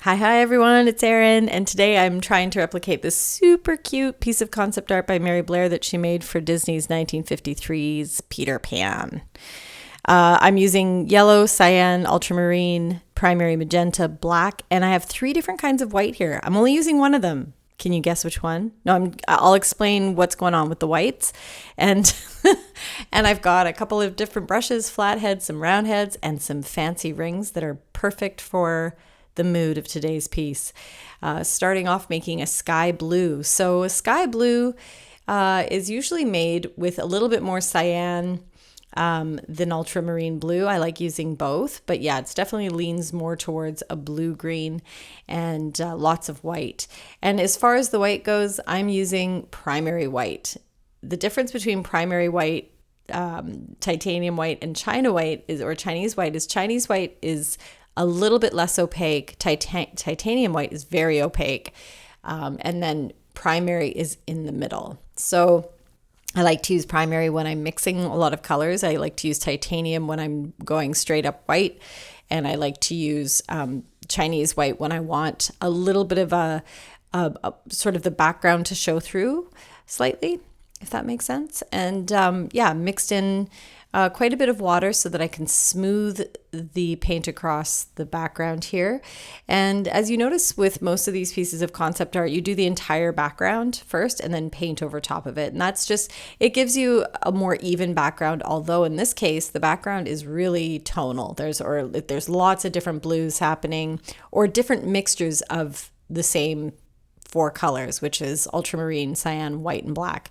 Hi everyone, it's Erin, and today I'm trying to replicate this super cute piece of concept art by Mary Blair that she made for Disney's 1953's Peter Pan. I'm using yellow, cyan, ultramarine, primary magenta, black, and I have 3 different kinds of white here. I'm only using one of them. Can you guess which one? No, I'll explain what's going on with the whites. And and I've got a couple of different brushes, flat heads, some round heads, and some fancy rings that are perfect for the mood of today's piece. Starting off making a sky blue. So a sky blue is usually made with a little bit more cyan than ultramarine blue. I like using both, but yeah, it's definitely leans more towards a blue-green and lots of white. And as far as the white goes, I'm using primary white. The difference between primary white, titanium white, and China white or Chinese white is a little bit less opaque. Titanium white is very opaque. And then primary is in the middle. So I like to use primary when I'm mixing a lot of colors. I like to use titanium when I'm going straight up white. And I like to use Chinese white when I want a little bit of a sort of the background to show through slightly, if that makes sense. And mixed in quite a bit of water so that I can smooth the paint across the background here. And as you notice with most of these pieces of concept art, you do the entire background first and then paint over top of it. And that's just, it gives you a more even background, although in this case, the background is really tonal. There's lots of different blues happening or different mixtures of the same 4 colors, which is ultramarine, cyan, white, and black.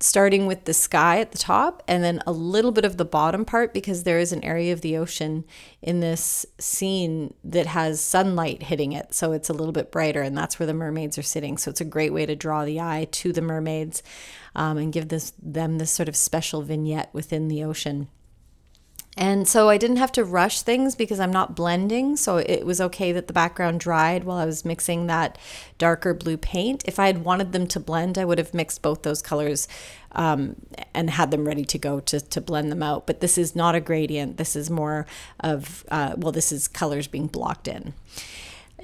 Starting with the sky at the top and then a little bit of the bottom part because there is an area of the ocean in this scene that has sunlight hitting it. So it's a little bit brighter and that's where the mermaids are sitting. So it's a great way to draw the eye to the mermaids and give them this sort of special vignette within the ocean. And so I didn't have to rush things because I'm not blending. So it was okay that the background dried while I was mixing that darker blue paint. If I had wanted them to blend, I would have mixed both those colors and had them ready to go to blend them out. But this is not a gradient. This is more of, this is colors being blocked in.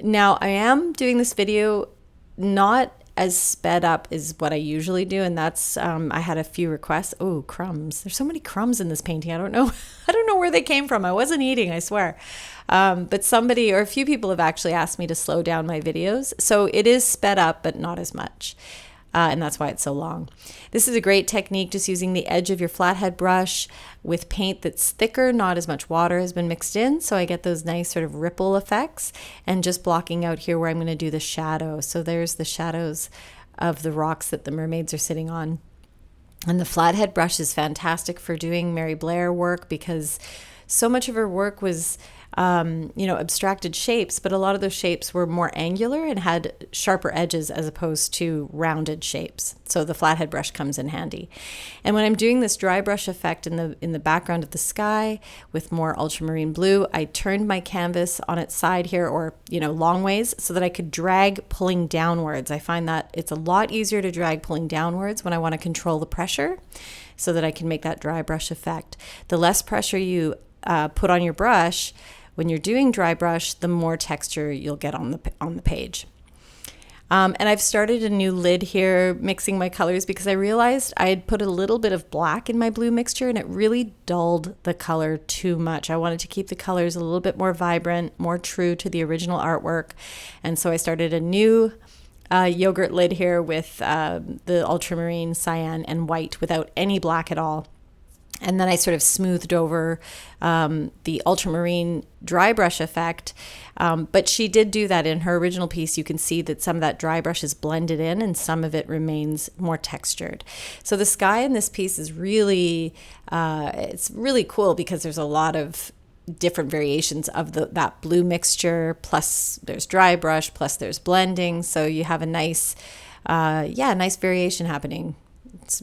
Now I am doing this video not as sped up is what I usually do, and that's I had a few requests. Oh, crumbs! There's so many crumbs in this painting. I don't know where they came from. I wasn't eating, I swear. But somebody or a few people have actually asked me to slow down my videos, so it is sped up, but not as much. And that's why it's so long. This is a great technique, just using the edge of your flathead brush with paint that's thicker, not as much water has been mixed in, so I get those nice sort of ripple effects, and just blocking out here where I'm going to do the shadow. So there's the shadows of the rocks that the mermaids are sitting on. And the flathead brush is fantastic for doing Mary Blair work because so much of her work was abstracted shapes, but a lot of those shapes were more angular and had sharper edges as opposed to rounded shapes. So the flathead brush comes in handy. And when I'm doing this dry brush effect in the background of the sky with more ultramarine blue, I turned my canvas on its side here, or long ways, so that I could drag pulling downwards. I find that it's a lot easier to drag pulling downwards when I want to control the pressure, so that I can make that dry brush effect. The less pressure you put on your brush when you're doing dry brush, the more texture you'll get on the page. And I've started a new lid here, mixing my colors, because I realized I had put a little bit of black in my blue mixture and it really dulled the color too much. I wanted to keep the colors a little bit more vibrant, more true to the original artwork. And so I started a new yogurt lid here with the ultramarine, cyan, and white without any black at all. And then I sort of smoothed over the ultramarine dry brush effect. But she did do that in her original piece. You can see that some of that dry brush is blended in and some of it remains more textured. So the sky in this piece is really, it's really cool because there's a lot of different variations of that blue mixture, plus there's dry brush, plus there's blending. So you have a nice variation happening.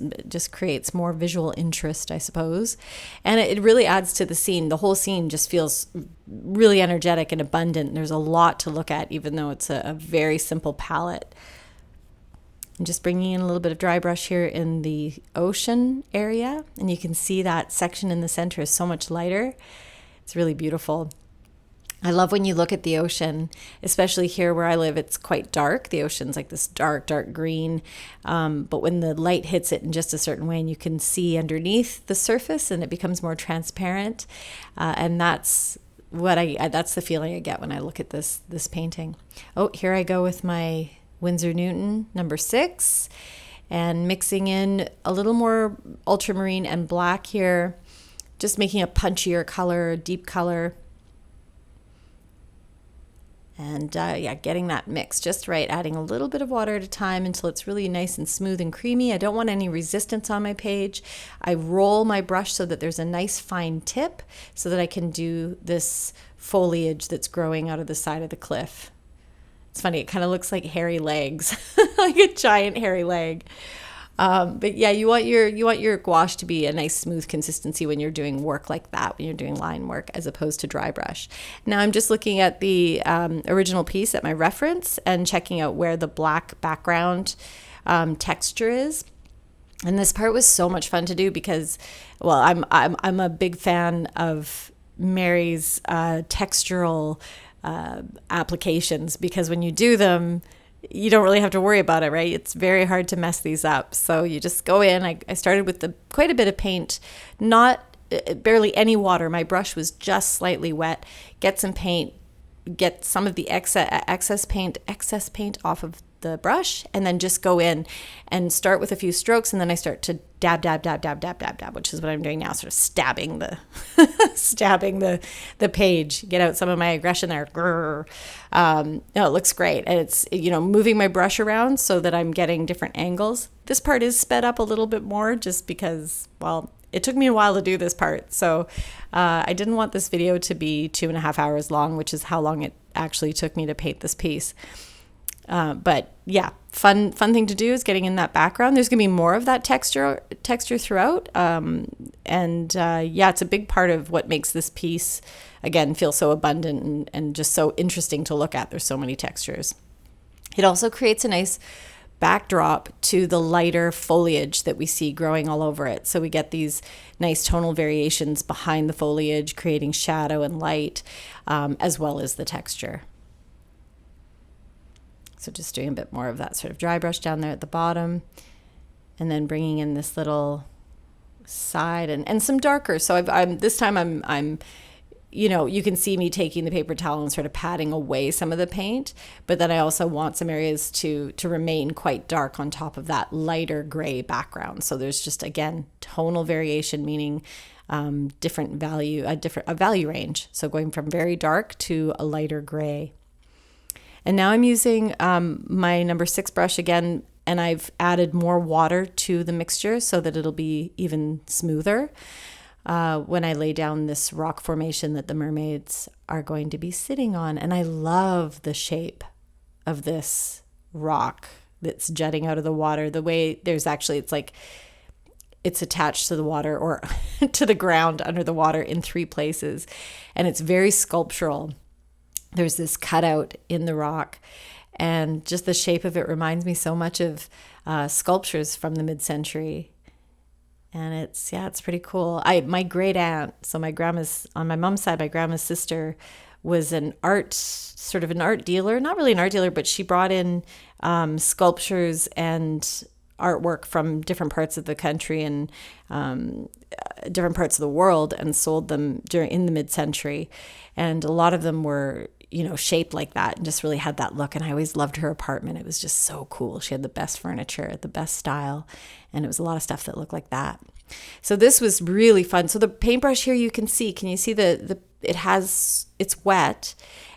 It just creates more visual interest, I suppose. And it really adds to the scene. The whole scene just feels really energetic and abundant. There's a lot to look at, even though it's a very simple palette. I'm just bringing in a little bit of dry brush here in the ocean area. And you can see that section in the center is so much lighter. It's really beautiful. I love when you look at the ocean, especially here where I live, it's quite dark. The ocean's like this dark, dark green. But when the light hits it in just a certain way and you can see underneath the surface and it becomes more transparent. And that's that's the feeling I get when I look at this painting. Oh, here I go with my Winsor Newton number 6 and mixing in a little more ultramarine and black here, just making a punchier color, deep color. And yeah, getting that mix just right, adding a little bit of water at a time until it's really nice and smooth and creamy. I don't want any resistance on my page. I roll my brush so that there's a nice fine tip so that I can do this foliage that's growing out of the side of the cliff. It's funny, it kind of looks like hairy legs, like a giant hairy leg. But yeah, you want your gouache to be a nice smooth consistency when you're doing work like that, when you're doing line work, as opposed to dry brush. Now I'm just looking at the original piece at my reference and checking out where the black background texture is. And this part was so much fun to do because, well, I'm a big fan of Mary's textural applications, because when you do them, you don't really have to worry about it, right? It's very hard to mess these up. So you just go in. I started with quite a bit of paint, not barely any water. My brush was just slightly wet. Get some paint, get some of the excess paint off of the brush, and then just go in and start with a few strokes. And then I start to dab, which is what I'm doing now, sort of stabbing the the page, get out some of my aggression there. No, it looks great. And it's, moving my brush around so that I'm getting different angles. This part is sped up a little bit more just because, well, it took me a while to do this part. So I didn't want this video to be 2.5 hours long, which is how long it actually took me to paint this piece. But yeah, fun thing to do is getting in that background. There's going to be more of that texture throughout. Yeah, it's a big part of what makes this piece, again, feel so abundant and just so interesting to look at. There's so many textures. It also creates a nice backdrop to the lighter foliage that we see growing all over it. So we get these nice tonal variations behind the foliage, creating shadow and light, as well as the texture. So just doing a bit more of that sort of dry brush down there at the bottom, and then bringing in this little side and some darker. So this time I'm you can see me taking the paper towel and sort of patting away some of the paint, but then I also want some areas to remain quite dark on top of that lighter gray background. So there's just, again, tonal variation, meaning different value, a value range. So going from very dark to a lighter gray. And now I'm using my number 6 brush again, and I've added more water to the mixture so that it'll be even smoother when I lay down this rock formation that the mermaids are going to be sitting on. And I love the shape of this rock that's jutting out of the water. The way it's attached to the water or to the ground under the water in 3 places. And it's very sculptural. There's this cutout in the rock, and just the shape of it reminds me so much of sculptures from the mid-century. And it's pretty cool. My great aunt, so my grandma's, on my mom's side, my grandma's sister was an art dealer, not really an art dealer, but she brought in sculptures and artwork from different parts of the country and different parts of the world and sold them in the mid-century. And a lot of them were, shaped like that and just really had that look. And I always loved her apartment. It was just so cool. She had the best furniture, the best style, and it was a lot of stuff that looked like that. So this was really fun. So the paintbrush here, you can see it's wet,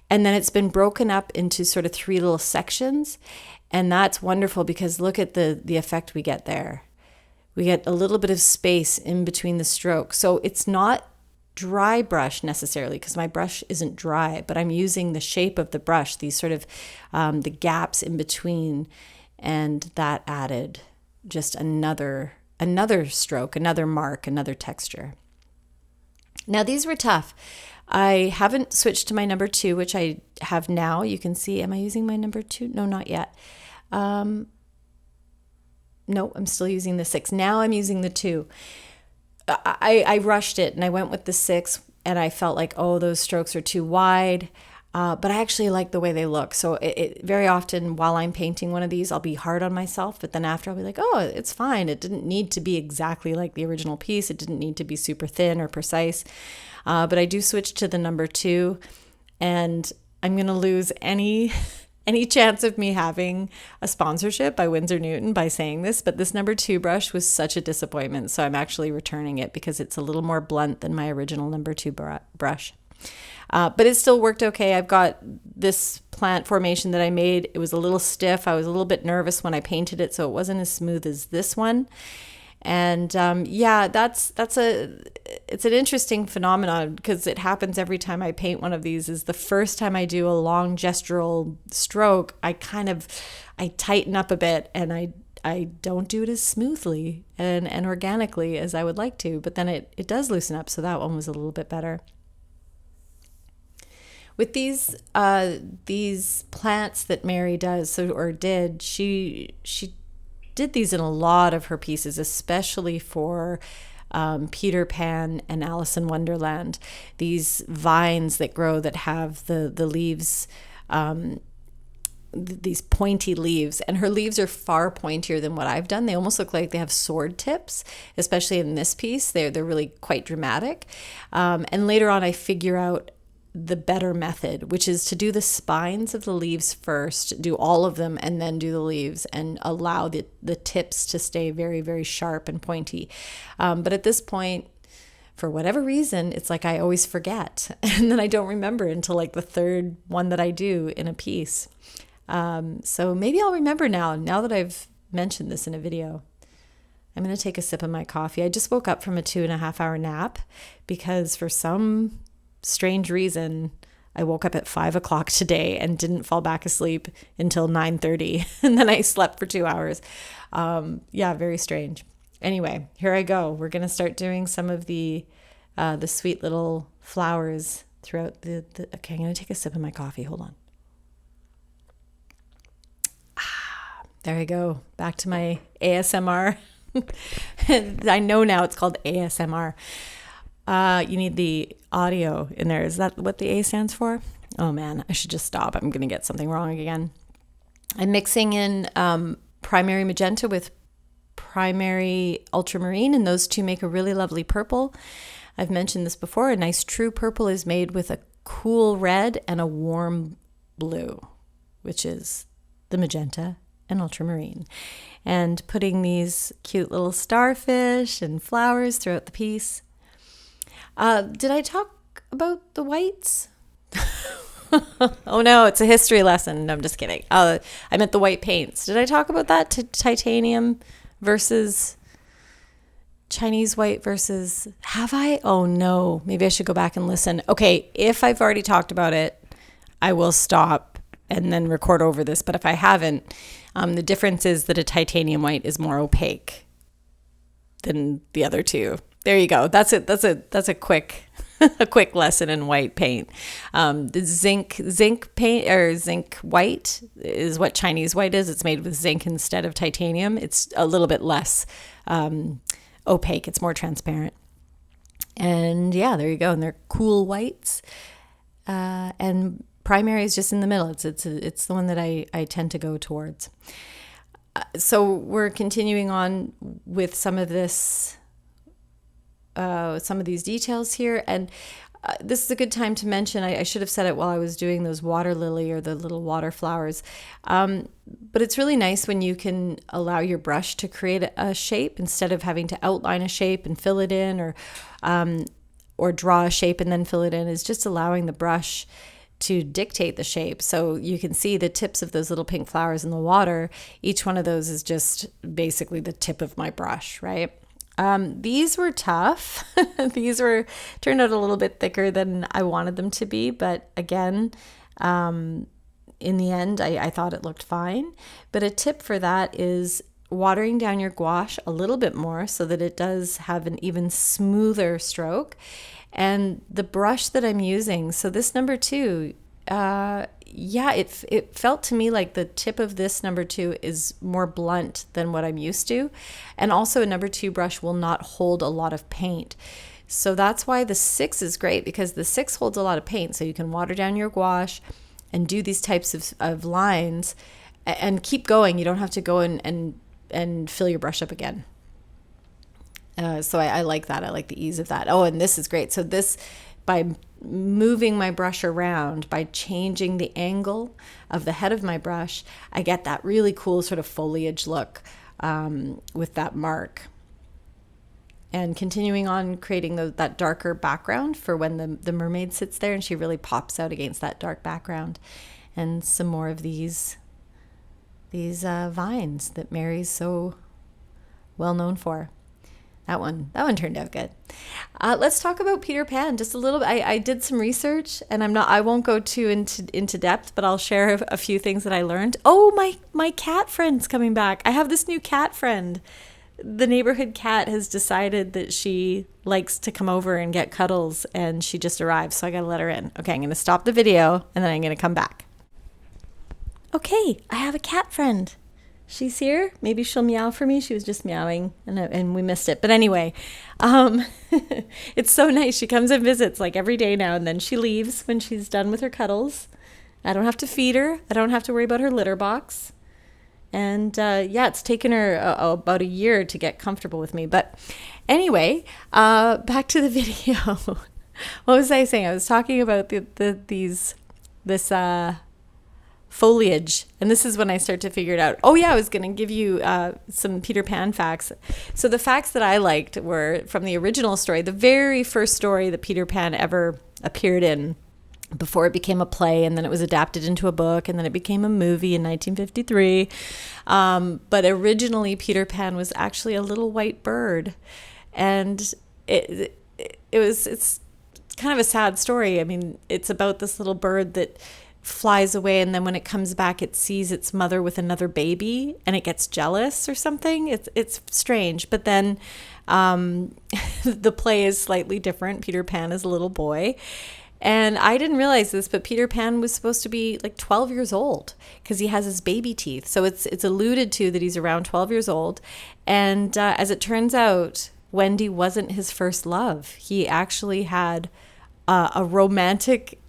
and then it's been broken up into sort of 3 little sections. And that's wonderful because look at the effect we get there. We get a little bit of space in between the strokes. So it's not dry brush necessarily because my brush isn't dry, but I'm using the shape of the brush, these sort of the gaps in between, and that added just another stroke, another mark, another texture. Now these were tough. I haven't switched to my number 2, which I have now. You can see, am I using my number 2? No, not yet. No, I'm still using the 6. Now I'm using the 2. I rushed it and I went with the 6 and I felt like, oh, those strokes are too wide. But I actually like the way they look. So it very often while I'm painting one of these, I'll be hard on myself, but then after I'll be like, oh, it's fine. It didn't need to be exactly like the original piece. It didn't need to be super thin or precise. But I do switch to the number 2, and I'm going to lose any chance of me having a sponsorship by Winsor Newton by saying this, but this number 2 brush was such a disappointment. So I'm actually returning it because it's a little more blunt than my original number 2 brush. But it still worked okay. I've got this plant formation that I made. It was a little stiff. I was a little bit nervous when I painted it, so it wasn't as smooth as this one. And yeah, it's an interesting phenomenon because it happens every time I paint one of these. Is the first time I do a long gestural stroke, I tighten up a bit, and I don't do it as smoothly and organically as I would like to. But then it does loosen up, so that one was a little bit better. With these plants that Mary does, she did these in a lot of her pieces, especially for Peter Pan and Alice in Wonderland. These vines that grow that have the leaves, these pointy leaves, and her leaves are far pointier than what I've done. They almost look like they have sword tips, especially in this piece. They're really quite dramatic. And later on, I figure out the better method, which is to do the spines of the leaves first, do all of them, and then do the leaves, and allow the tips to stay very, very sharp and pointy. But at this point, for whatever reason, it's like I always forget, and then I don't remember until like the third one that I do in a piece. So maybe I'll remember now that I've mentioned this in a video. I'm going to take a sip of my coffee. I just woke up from a 2.5-hour nap because for some strange reason, I woke up at 5 o'clock today and didn't fall back asleep until 9:30. And then I slept for 2 hours. Yeah, very strange. Anyway, here I go. We're going to start doing some of the sweet little flowers throughout the okay, I'm going to take a sip of my coffee. Hold on. There I go. Back to my ASMR. I know now it's called ASMR. You need the audio in there. Is that what the A stands for? Oh man, I should just stop. I'm going to get something wrong again. I'm mixing in primary magenta with primary ultramarine, and those two make a really lovely purple. I've mentioned this before. A nice true purple is made with a cool red and a warm blue, which is the magenta and ultramarine. And putting these cute little starfish and flowers throughout the piece. Did I talk about the whites? Oh no, it's a history lesson. No, I'm just kidding. I meant the white paints. Did I talk about that? Titanium versus Chinese white versus... Have I? Oh no, maybe I should go back and listen. Okay, if I've already talked about it, I will stop and then record over this. But if I haven't, the difference is that a titanium white is more opaque than the other two. There you go. That's it. That's a quick a quick lesson in white paint. The zinc paint or zinc white is what Chinese white is. It's made with zinc instead of titanium. It's a little bit less opaque. It's more transparent. And yeah, there you go. And they're cool whites. And primary is just in the middle. It's the one that I tend to go towards. So we're continuing on with some of this. Some of these details here, and this is a good time to mention, I should have said it while I was doing those water lily or the little water flowers, but it's really nice when you can allow your brush to create a shape instead of having to outline a shape and fill it in, or draw a shape and then fill it in. Is just allowing the brush to dictate the shape. So you can see the tips of those little pink flowers in the water. Each one of those is just basically the tip of my brush, right? These were tough. These turned out a little bit thicker than I wanted them to be. But again, in the end, I thought it looked fine. But a tip for that is watering down your gouache a little bit more so that it does have an even smoother stroke. And the brush that I'm using, so this number 2, it felt to me like the tip of this number 2 is more blunt than what I'm used to. And also a number 2 brush will not hold a lot of paint. So that's why the 6 is great, because the 6 holds a lot of paint. So you can water down your gouache and do these types of lines and keep going. You don't have to go and fill your brush up again. So I like that. I like the ease of that. Oh, and this is great. So this, by moving my brush around, by changing the angle of the head of my brush, I get that really cool sort of foliage look with that mark. And continuing on creating that darker background for when the mermaid sits there and she really pops out against that dark background. And some more of these vines that Mary's so well known for. That one turned out good. Let's talk about Peter Pan just a little bit. I did some research, and I won't go too into depth, but I'll share a few things that I learned. Oh, my cat friend's coming back. I have this new cat friend. The neighborhood cat has decided that she likes to come over and get cuddles, and she just arrived, so I gotta let her in. Okay, I'm gonna stop the video, and then I'm gonna come back. Okay, I have a cat friend. She's here. Maybe she'll meow for me. She was just meowing, and we missed it. But anyway, it's so nice. She comes and visits like every day now, and then she leaves when she's done with her cuddles. I don't have to feed her. I don't have to worry about her litter box. And it's taken her about a year to get comfortable with me. But anyway, back to the video. What was I saying? I was talking about this foliage, and this is when I start to figure it out. Oh yeah, I was going to give you some Peter Pan facts. So the facts that I liked were from the original story, the very first story that Peter Pan ever appeared in, before it became a play, and then it was adapted into a book, and then it became a movie in 1953. But originally, Peter Pan was actually a little white bird, and it's kind of a sad story. I mean, it's about this little bird that flies away, and then when it comes back, it sees its mother with another baby, and it gets jealous or something. It's strange, but then the play is slightly different. Peter Pan is a little boy. And I didn't realize this, but Peter Pan was supposed to be like 12 years old because he has his baby teeth. So it's alluded to that he's around 12 years old. And as it turns out, Wendy wasn't his first love. He actually had a romantic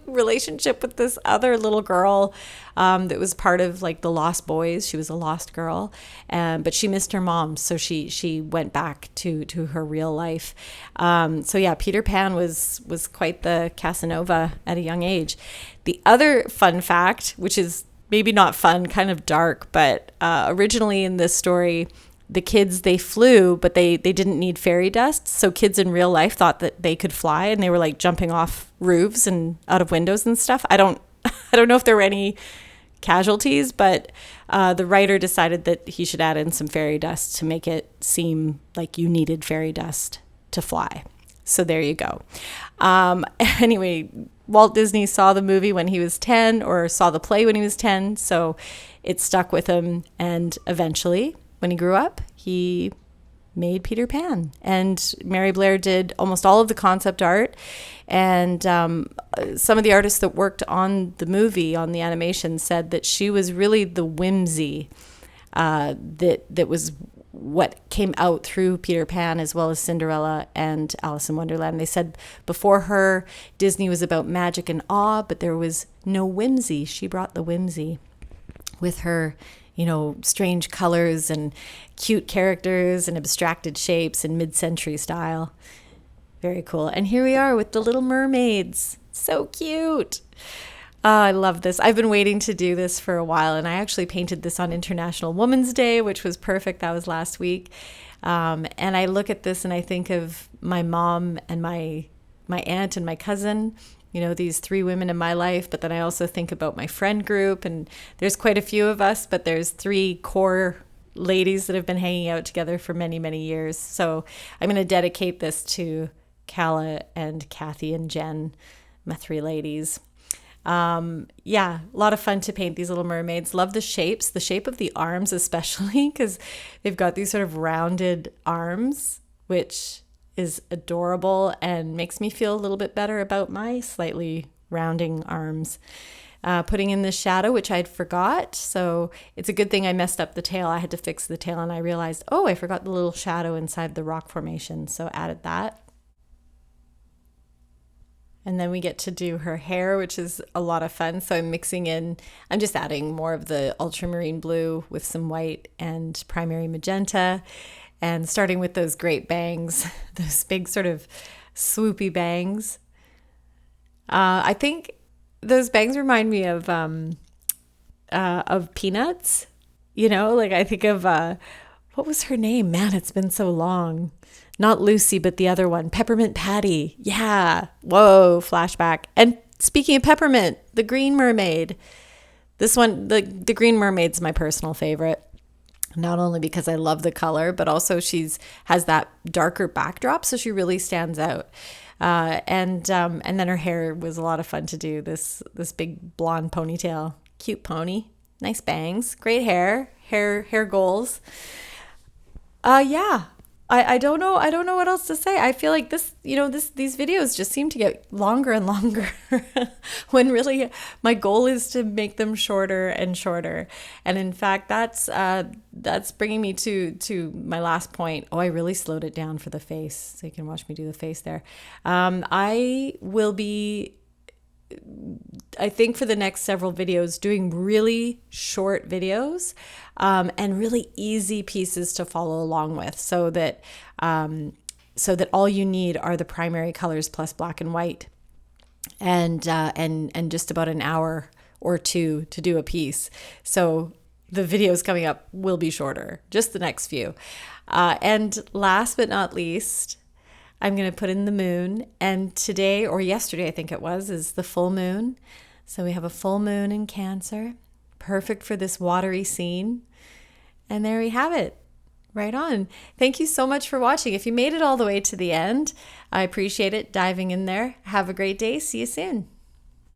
relationship with this other little girl that was part of like the Lost Boys. She was a lost girl, but she missed her mom, so she went back to her real life. So yeah, Peter Pan was quite the Casanova at a young age. The other fun fact, which is maybe not fun, kind of dark, but originally in this story, the kids, they flew, but they didn't need fairy dust. So kids in real life thought that they could fly, and they were like jumping off roofs and out of windows and stuff. I don't know if there were any casualties, but the writer decided that he should add in some fairy dust to make it seem like you needed fairy dust to fly. So there you go. Anyway, Walt Disney saw the movie when he was 10, or saw the play when he was 10. So it stuck with him, and eventually, when he grew up, he made Peter Pan. And Mary Blair did almost all of the concept art. And some of the artists that worked on the movie, on the animation, said that she was really the whimsy that was what came out through Peter Pan, as well as Cinderella and Alice in Wonderland. They said before her, Disney was about magic and awe, but there was no whimsy. She brought the whimsy with her, strange colors and cute characters and abstracted shapes and mid-century style. Very cool. And here we are with the little mermaids. So cute. I love this. I've been waiting to do this for a while, and I actually painted this on International Women's Day, which was perfect. That was last week. And I look at this and I think of my mom and my aunt and my cousin, these 3 women in my life. But then I also think about my friend group, and there's quite a few of us, but there's 3 core ladies that have been hanging out together for many, many years. So I'm going to dedicate this to Calla and Kathy and Jen, my 3 ladies. A lot of fun to paint these little mermaids. Love the shapes, the shape of the arms especially, because they've got these sort of rounded arms, which is adorable and makes me feel a little bit better about my slightly rounding arms. Putting in the shadow, which I'd forgot. So it's a good thing I messed up the tail. I had to fix the tail, and I realized, I forgot the little shadow inside the rock formation. So added that. And then we get to do her hair, which is a lot of fun. So I'm just adding more of the ultramarine blue with some white and primary magenta, and starting with those great bangs, those big sort of swoopy bangs. I think those bangs remind me of Peanuts. Like I think of, what was her name? Man, it's been so long. Not Lucy, but the other one, Peppermint Patty. Yeah. Whoa, flashback. And speaking of peppermint, the Green Mermaid. This one, the Green Mermaid's my personal favorite. Not only because I love the color, but also has that darker backdrop, so she really stands out. And then her hair was a lot of fun to do. This big blonde ponytail, cute pony, nice bangs, great hair goals. Yeah. I don't know what else to say. I feel like these videos just seem to get longer and longer when really my goal is to make them shorter and shorter. And in fact, that's bringing me to my last point. Oh, I really slowed it down for the face, so you can watch me do the face there. I will be, I think, for the next several videos, doing really short videos and really easy pieces to follow along with, so that all you need are the primary colors plus black and white, and just about an hour or two to do a piece. So the videos coming up will be shorter, just the next few. And last but not least, I'm going to put in the moon, and today, or yesterday I think it was, is the full moon. So we have a full moon in Cancer, perfect for this watery scene. And there we have it. Right on. Thank you so much for watching. If you made it all the way to the end, I appreciate it diving in there. Have a great day. See you soon.